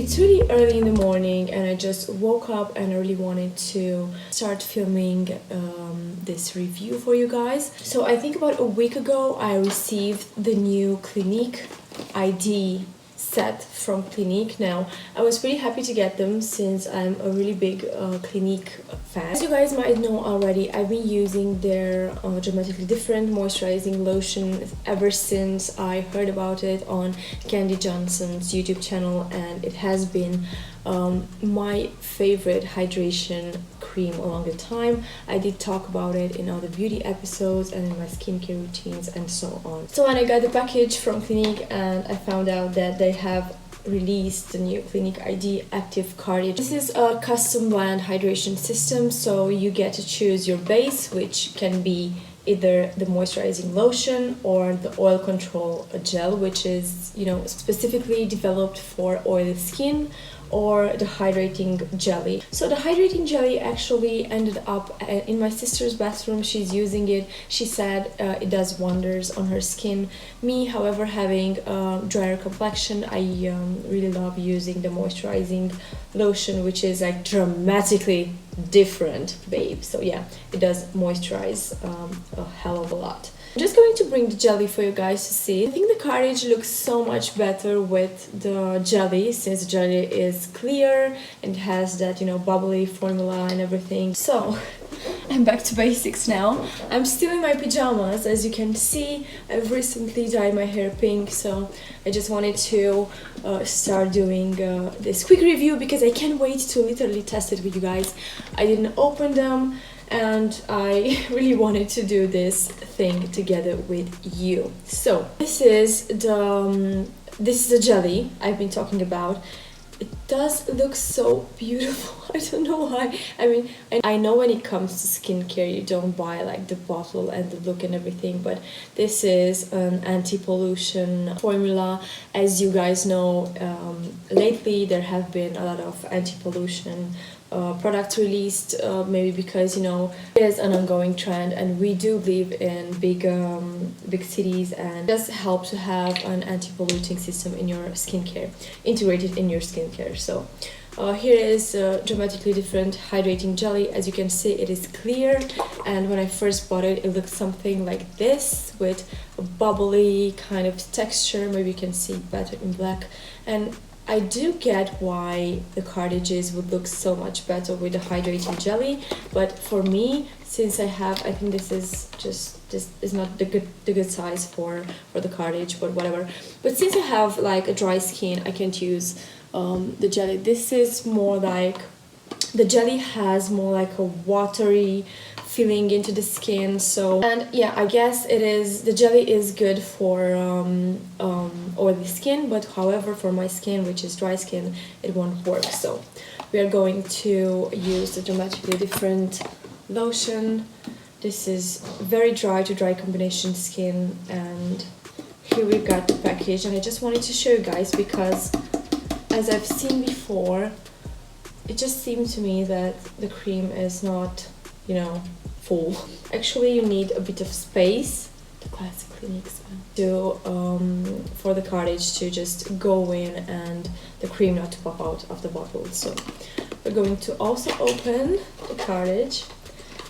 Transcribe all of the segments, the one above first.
It's really early in the morning and I just woke up and I really wanted to start filming this review for you guys. So I think about a week ago I received the new Clinique ID set from Clinique. Now I was pretty happy to get them since I'm a really big Clinique fan. As you guys might know already, I've been using their dramatically different moisturizing lotion ever since I heard about it on Candy Johnson's YouTube channel, and it has been my favorite hydration cream along the time. I did talk about it in other beauty episodes and in my skincare routines and so on. So when I got the package from Clinique and I found out that they have released the new Clinique ID Active Cardiac. This is a custom blend hydration system, so you get to choose your base, which can be either the moisturizing lotion or the oil control gel, which is, you know, specifically developed for oily skin, or the hydrating jelly. So the hydrating jelly actually ended up in my sister's bathroom. She's using it. She said it does wonders on her skin. Me, however, having a drier complexion, I really love using the moisturizing lotion, which is like dramatically different, babe. So yeah, it does moisturize a hell of a lot. I'm just going to bring the jelly for you guys to see. I think the carriage looks so much better with the jelly, since the jelly is clear and has that, you know, bubbly formula and everything. So I'm back to basics now. I'm still in my pajamas. As you can see, I've recently dyed my hair pink, so I just wanted to start doing this quick review because I can't wait to literally test it with you guys. I didn't open them and I really wanted to do this thing together with you. So this is the jelly I've been talking about. It does look so beautiful. I don't know why. I mean, I know when it comes to skincare, you don't buy like the bottle and the look and everything, but this is an anti-pollution formula. As you guys know, lately there have been a lot of anti-pollution products released, maybe because, you know, there's an ongoing trend and we do live in big cities, and it does help to have an anti-polluting system in your skincare, integrated in your skincare. So here is a dramatically different hydrating jelly. As you can see, it is clear, and when I first bought it, it looked something like this with a bubbly kind of texture. Maybe you can see better in black, and I do get why the cartridges would look so much better with the hydrating jelly, but for me, since I think this is not the good size for the cartridge, but whatever. But since I have like a dry skin, I can't use the jelly. This is more like, the jelly has more like a watery feeling into the skin. So, and yeah, I guess it is, the jelly is good for oily skin, but however for my skin, which is dry skin, it won't work. So we are going to use the dramatically different lotion. This is very dry to dry combination skin, and here we got the package, and I just wanted to show you guys because as I've seen before, it just seemed to me that the cream is not, you know, full. Actually, you need a bit of space, the classic Clinique to for the cartridge to just go in and the cream not to pop out of the bottle. So we're going to also open the cartridge,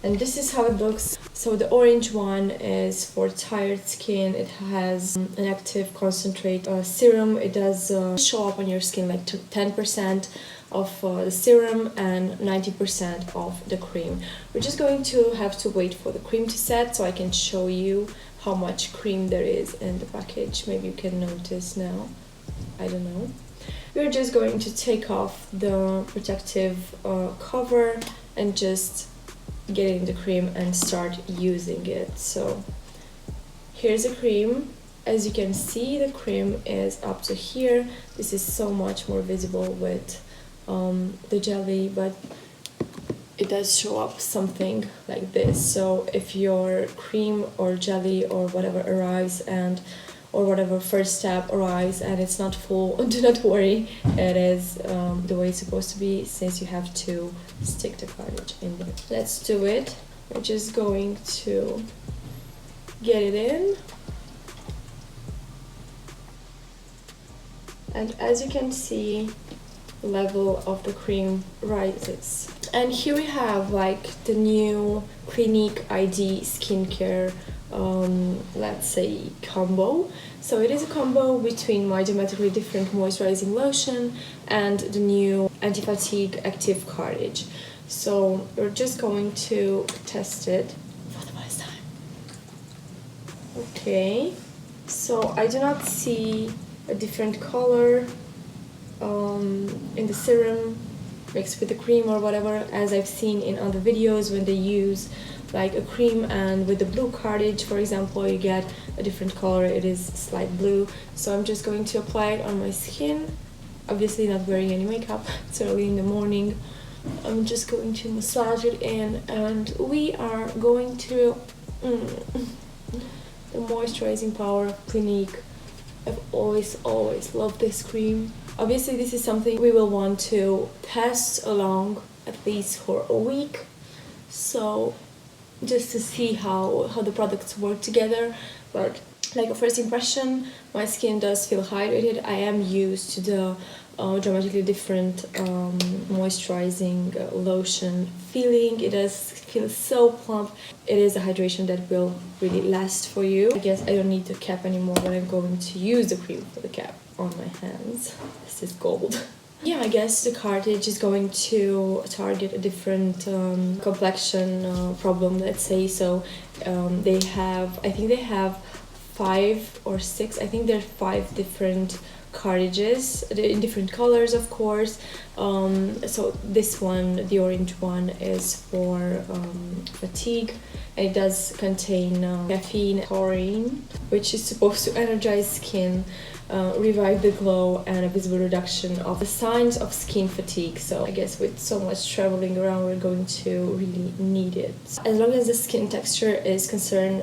and this is how it looks. So the orange one is for tired skin. It has an active concentrate serum. It does show up on your skin like 10% of the serum and 90% of the cream. We're just going to have to wait for the cream to set so I can show you how much cream there is in the package. Maybe you can notice now. I don't know. We're just going to take off the protective cover and just get in the cream and start using it. So here's the cream. As you can see, the cream is up to here. This is so much more visible with the jelly, but it does show up something like this. So if your cream or jelly or whatever arrives, and or whatever first step arrives and it's not full, do not worry, it is the way it's supposed to be, since you have to stick the cartridge in there. Let's do it. We're just going to get it in, and as you can see, level of the cream rises. And here we have like the new Clinique ID skincare, let's say combo. So it is a combo between my Dramatically Different moisturizing lotion and the new anti-fatigue active cartridge. So we're just going to test it for the first time. Okay, so I do not see a different color in the serum mixed with the cream or whatever, as I've seen in other videos when they use like a cream and with the blue cartridge, for example, you get a different color. It is slight blue. So I'm just going to apply it on my skin, obviously not wearing any makeup. It's early in the morning. I'm just going to massage it in, and we are going to the moisturizing power of Clinique. I've always loved this cream. Obviously this is something we will want to test along at least for a week, so just to see how the products work together. But like a first impression, my skin does feel hydrated. I am used to the Dramatically Different moisturizing lotion feeling. It does feel so plump. It is a hydration that will really last for you. I guess I don't need the cap anymore when I'm going to use the cream for the cap on my hands. This is gold. Yeah, I guess the cartridge is going to target a different complexion problem, let's say. So I think they have 5 or 6, I think there are 5 different cartridges in different colors, of course. So this one, the orange one, is for fatigue, and it does contain caffeine, taurine, which is supposed to energize skin, revive the glow, and a visible reduction of the signs of skin fatigue. So I guess with so much traveling around, we're going to really need it. As long as the skin texture is concerned,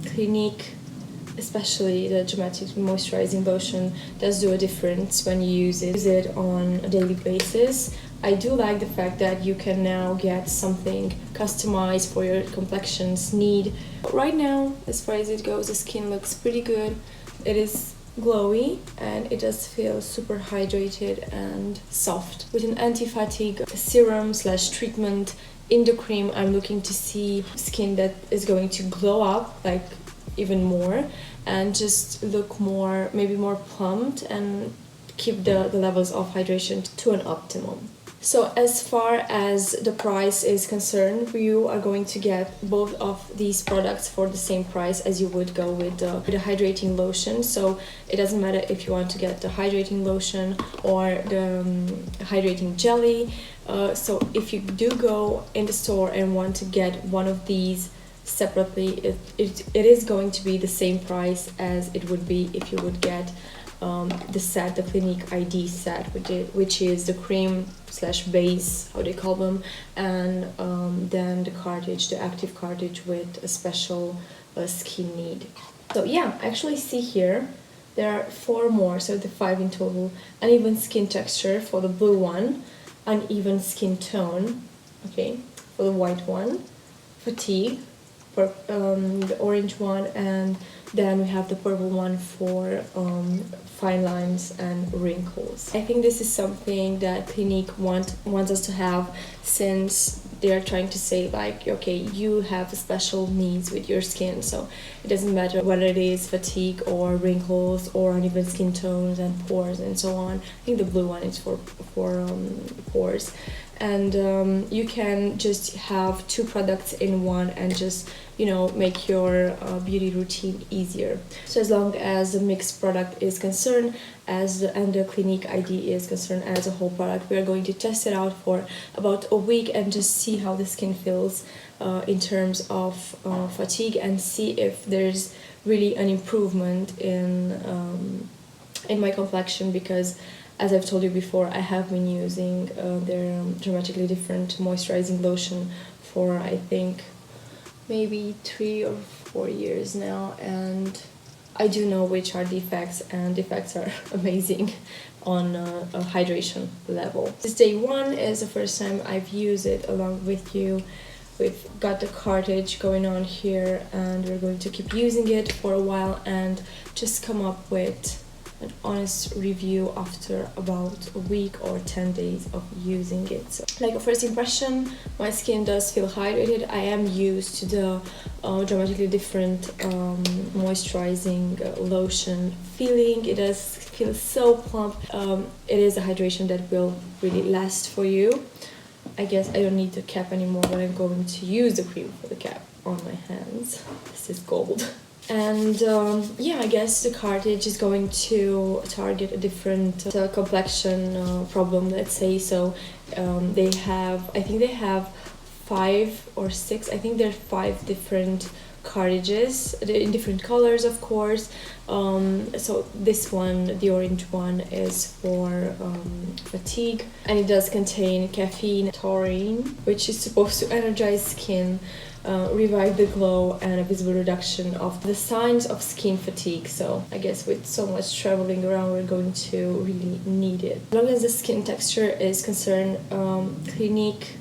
Clinique, especially the Dramatic Moisturizing Lotion, does do a difference when you use it on a daily basis. I do like the fact that you can now get something customized for your complexion's need. Right now, as far as it goes, the skin looks pretty good. It is glowy and it does feel super hydrated and soft. With an anti-fatigue serum / treatment in the cream, I'm looking to see skin that is going to glow up like even more and just look more, maybe more plumped, and keep the levels of hydration to an optimum. So as far as the price is concerned, you are going to get both of these products for the same price as you would go with the hydrating lotion. So it doesn't matter if you want to get the hydrating lotion or the hydrating jelly. So if you do go in the store and want to get one of these separately, it is going to be the same price as it would be if you would get the set, the Clinique ID set, which is the cream / base, how they call them, and then the cartridge, the active cartridge with a special skin need. So yeah, actually see here there are 4 more, so the 5 in total. Uneven skin texture for the blue one, uneven skin tone, okay, for the white one, fatigue for the orange one, and then we have the purple one for fine lines and wrinkles. I think this is something that Clinique wants us to have, since they're trying to say like, okay, you have special needs with your skin, so it doesn't matter whether it is fatigue or wrinkles or uneven skin tones and pores and so on. I think the blue one is for pores. And you can just have 2 products in one and just, you know, make your beauty routine easier. So as long as the mixed product is concerned, and the Clinique ID is concerned as a whole product, we are going to test it out for about a week and just see how the skin feels in terms of fatigue, and see if there's really an improvement in my complexion, because as I've told you before, I have been using their Dramatically Different moisturizing lotion for, I think, maybe 3 or 4 years now, and I do know which are the effects, and the effects are amazing on a hydration level. This day 1 is the first time I've used it along with you. We've got the cartridge going on here, and we're going to keep using it for a while and just come up with an honest review after about a week or 10 days of using it. So, like a first impression, my skin does feel hydrated. I am used to the dramatically different moisturizing lotion feeling. It does feel so plump. It is a hydration that will really last for you. I guess I don't need the cap anymore, but I'm going to use the cream for the cap on my hands. This is gold. And yeah, I guess the cartridge is going to target a different complexion problem, let's say. So they have, I think they have 5 or 6, I think there are 5 different cartridges in different colors, of course. So this one, the orange one, is for fatigue, and it does contain caffeine, taurine, which is supposed to energize skin, revive the glow, and a visible reduction of the signs of skin fatigue. So I guess with so much traveling around, we're going to really need it. As long as the skin texture is concerned, Clinique,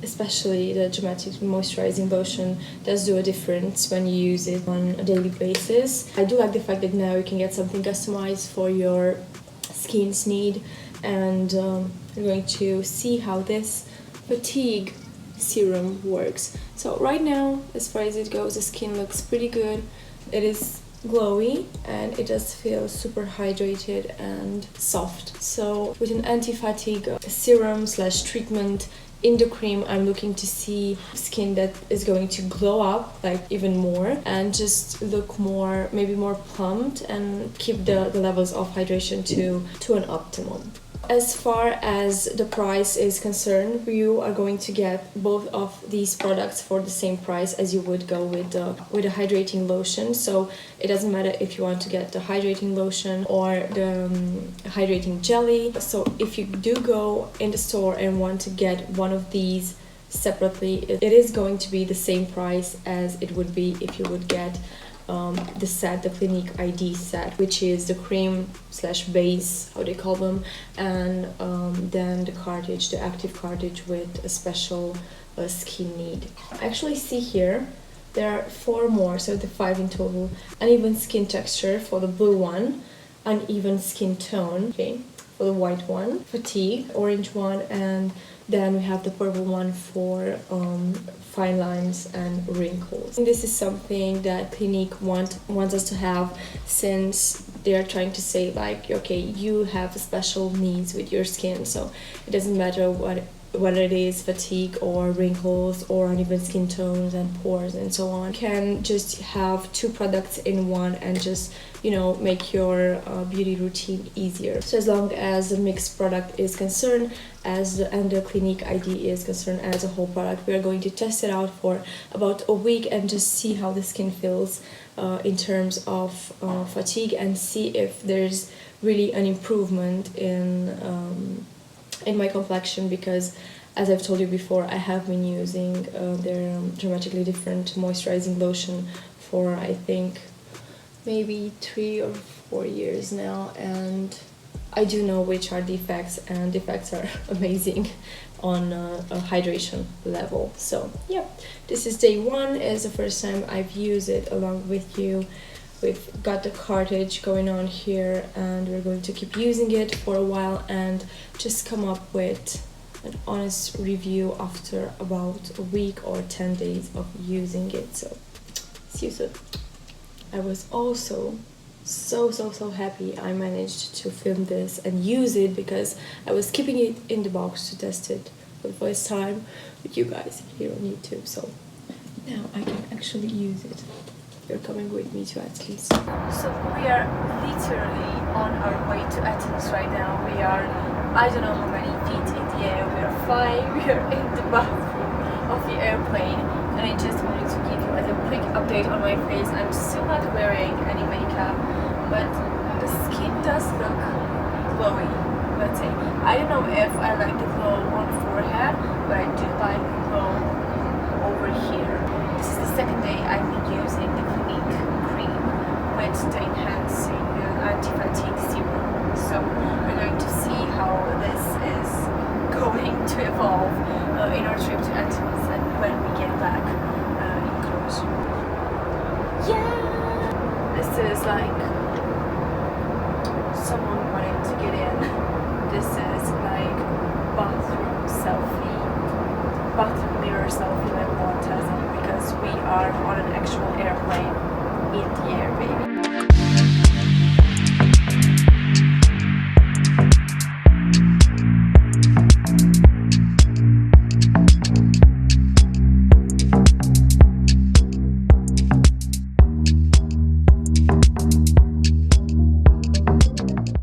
especially the dramatic moisturizing lotion, does do a difference when you use it on a daily basis. I do like the fact that now you can get something customized for your skin's need, and we're going to see how this fatigue serum works. So right now, as far as it goes, the skin looks pretty good. It is glowy and it does feel super hydrated and soft. So with an anti-fatigue serum slash treatment in the cream, I'm looking to see skin that is going to glow up like even more and just look more, maybe more plumped, and keep the levels of hydration to an optimum. As far as the price is concerned, you are going to get both of these products for the same price as you would go with a hydrating lotion. So it doesn't matter if you want to get the hydrating lotion or the hydrating jelly. So if you do go in the store and want to get one of these separately, it is going to be the same price as it would be if you would get the set, the Clinique ID set, which is the cream slash base, how they call them, and then the cartridge, the active cartridge with a special skin need. I actually see here there are 4 more, so the 5 in total. Uneven skin texture for the blue one, uneven skin tone, okay, for the white one, fatigue, orange one, and then we have the purple one for fine lines and wrinkles. And this is something that Clinique wants us to have, since they are trying to say like, okay, you have special needs with your skin, so it doesn't matter whether it is fatigue or wrinkles or uneven skin tones and pores and so on. You can just have 2 products in one and just, you know, make your beauty routine easier. So as long as the mixed product is concerned, and the Clinique ID is concerned as a whole product, we are going to test it out for about a week and just see how the skin feels in terms of fatigue, and see if there's really an improvement in my complexion, because as I've told you before, I have been using their dramatically different moisturizing lotion for, I think, maybe 3 or 4 years now, and I do know which are the effects, and the effects are amazing on a hydration level. So yeah, this is day 1, is the first time I've used it along with you. We've got the cartridge going on here, and we're going to keep using it for a while and just come up with an honest review after about a week or 10 days of using it. So see you soon. I was also so happy I managed to film this and use it, because I was keeping it in the box to test it for the first time with you guys here on YouTube. So now I can actually use it. You're coming with me to Athens. So we are literally on our way to Athens right now. We are, I don't know how many feet in the air. We are flying. We are in the bathroom of the airplane, and I just wanted to give you a quick update on my face. I'm still not wearing any makeup, but the skin does look glowy, let's say. I don't know if I like the glow on the forehead, but I do like the glow over here. This is the second day I've been using the Clinique cream with the enhancing anti-fatigue serum. So we're going to see how this is going to evolve in our trip to Athens and when we get back in close. Yeah! This is like someone wanted to get in. This is like bathroom mirror selfie level 1000 because we are on an actual airplane in the air, baby.